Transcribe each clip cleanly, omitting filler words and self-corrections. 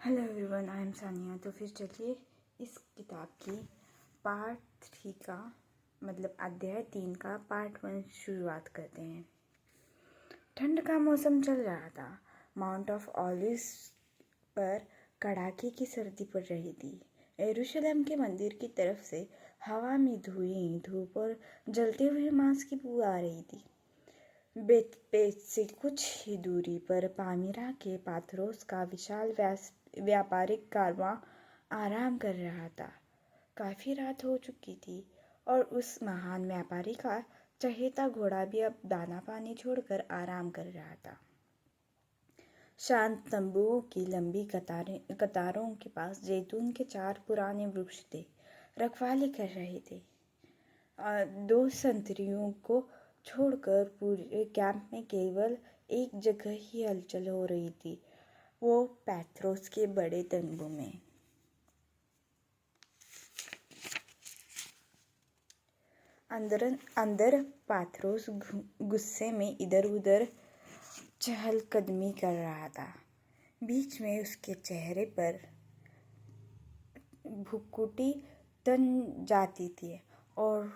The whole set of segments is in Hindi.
Hello everyone, I am Sania. तो फिर चलिए इस किताब की पार्ट 3 का मतलब अध्याय 3 का पार्ट 1 शुरुआत करते हैं। ठंड का मौसम चल रहा था। माउंट ऑफ ऑलिव्स पर कड़ाके की सर्दी पड़ रही थी। यरूशलेम के मंदिर की तरफ से हवा में धुएं, धूप और जलते हुए मांस की बू आ रही थी। बेतपेज से कुछ ही दूरी पर पामिरा के पाथरोस का विशाल व्यापारिक कारवां आराम कर रहा था। काफी रात हो चुकी थी और उस महान व्यापारी का चहेता घोड़ा भी अब दाना पानी छोड़कर आराम कर रहा था। शांत तंबुओं की लंबी कतारों के पास जैतून के 4 पुराने वृक्ष थे, रखवाली कर रहे थे। 2 संतरियों को छोड़कर पूरे कैंप में केवल एक जगह ही हलचल हो रही थी, वो पैथरोस के बड़े तंबू में। अंदर पैथरोस गुस्से में इधर उधर चहलकदमी कर रहा था। बीच में उसके चेहरे पर भुकुटी तन जाती थी और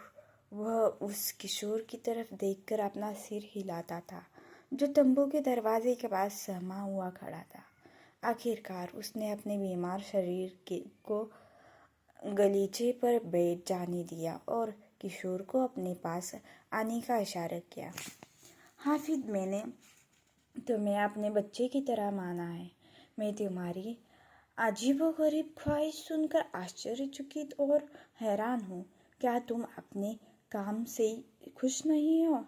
वह उस किशोर की तरफ देखकर अपना सिर हिलाता था जो तंबू के दरवाजे के पास समा हुआ खड़ा था। आखिरकार उसने अपने बीमार शरीर को गलीचे पर बैठ जाने दिया और किशोर को अपने पास आने का इशारा किया। हाफिज, मैंने तुम्हें अपने बच्चे की तरह माना है। मैं तुम्हारी अजीबोगरीब ख्वाहिश सुनकर आश्चर्यचकित और हैरान हूँ। क्या तुम अपने काम से खुश नहीं हो?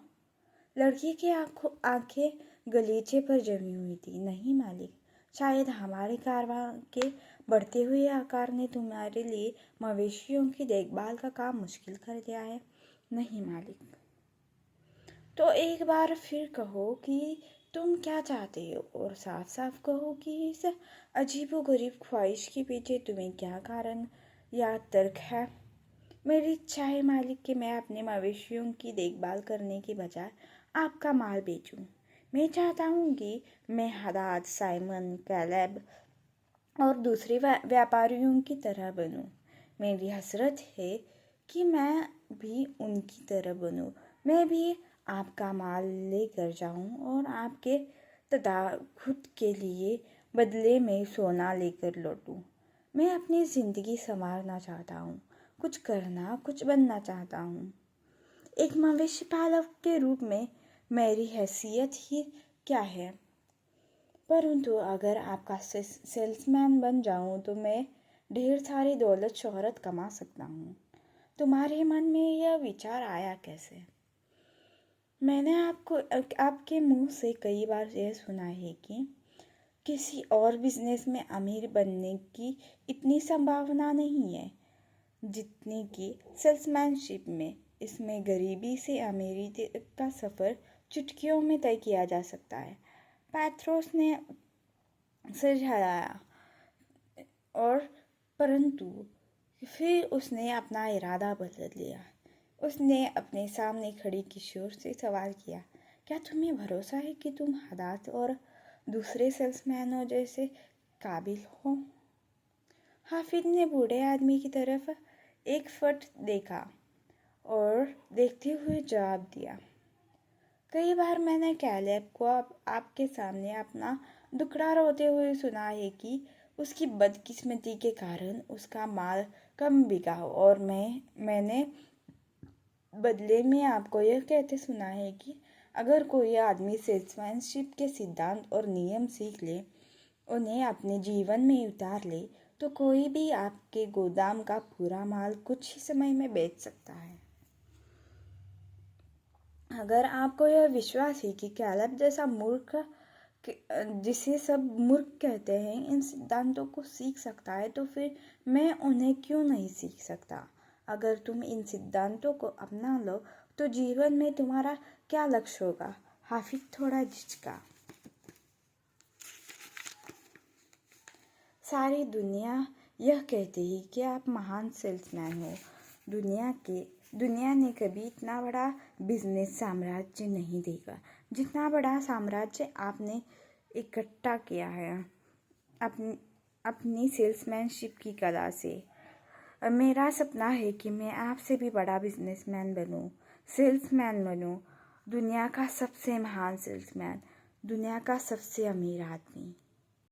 लड़की की आंखें गलीचे पर जमी हुई थी। नहीं मालिक, शायद हमारे कारवां के बढ़ते हुए आकार ने तुम्हारे लिए मवेशियों की देखभाल का काम मुश्किल कर दिया है। नहीं मालिक। तो एक बार फिर कहो कि तुम क्या चाहते हो और साफ साफ कहो कि इस अजीबोगरीब ख्वाहिश के पीछे तुम्हें क्या कारण या तर्क है। मेरी इच्छा है मालिक कि मैं अपने मवेशियों की देखभाल करने के बजाय आपका माल बेचूं। मैं चाहता हूँ कि मैं हदाद, साइमन, कैलेब और दूसरे व्यापारियों की तरह बनूं। मेरी हसरत है कि मैं भी उनकी तरह बनूं। मैं भी आपका माल लेकर जाऊं और आपके तथा खुद के लिए बदले में सोना लेकर लौटूं। मैं अपनी ज़िंदगी संवारना चाहता हूँ, कुछ करना, कुछ बनना चाहता हूँ। एक मवेशी पालक के रूप में मेरी हैसियत ही क्या है, परंतु अगर आपका सेल्समैन बन जाऊं तो मैं ढेर सारी दौलत शोहरत कमा सकता हूँ। तुम्हारे मन में यह विचार आया कैसे? मैंने आपके मुंह से कई बार यह सुना है कि किसी और बिजनेस में अमीर बनने की इतनी संभावना नहीं है जितनी कि सेल्समैनशिप में। इसमें गरीबी से अमीरी तक का सफ़र चुटकियों में तय किया जा सकता है। पैथरोस ने सिर हिलाया और परंतु फिर उसने अपना इरादा बदल लिया। उसने अपने सामने खड़ी किशोर से सवाल किया, क्या तुम्हें भरोसा है कि तुम हदाद और दूसरे सेल्समैनों जैसे काबिल हो? हाफिज ने बूढ़े आदमी की तरफ एक फट देखा और देखते हुए जवाब दिया, कई बार मैंने कैलेब को आपके सामने अपना दुखड़ा रोते हुए सुना है कि उसकी बदकिस्मती के कारण उसका माल कम बिका हो, और मैंने बदले में आपको यह कहते सुना है कि अगर कोई आदमी सेल्समैनशिप के सिद्धांत और नियम सीख ले, उन्हें अपने जीवन में उतार ले, तो कोई भी आपके गोदाम का पूरा माल कुछ ही समय में बेच सकता है। अगर आपको यह विश्वास है कि कैलेब जैसा मूर्ख, जिसे सब मूर्ख कहते हैं, इन सिद्धांतों को सीख सकता है, तो फिर मैं उन्हें क्यों नहीं सीख सकता? अगर तुम इन सिद्धांतों को अपना लो तो जीवन में तुम्हारा क्या लक्ष्य होगा? हाफिज थोड़ा झिझका। सारी दुनिया यह कहती है कि आप महान सेल्समैन हो। दुनिया ने कभी इतना बड़ा बिजनेस साम्राज्य नहीं देखा जितना बड़ा साम्राज्य आपने इकट्ठा किया है। अपनी सेल्समैनशिप की कला से। मेरा सपना है कि मैं आपसे भी बड़ा बिजनेसमैन बनूं, सेल्समैन बनूं, दुनिया का सबसे महान सेल्समैन, दुनिया का सबसे अमीर आदमी।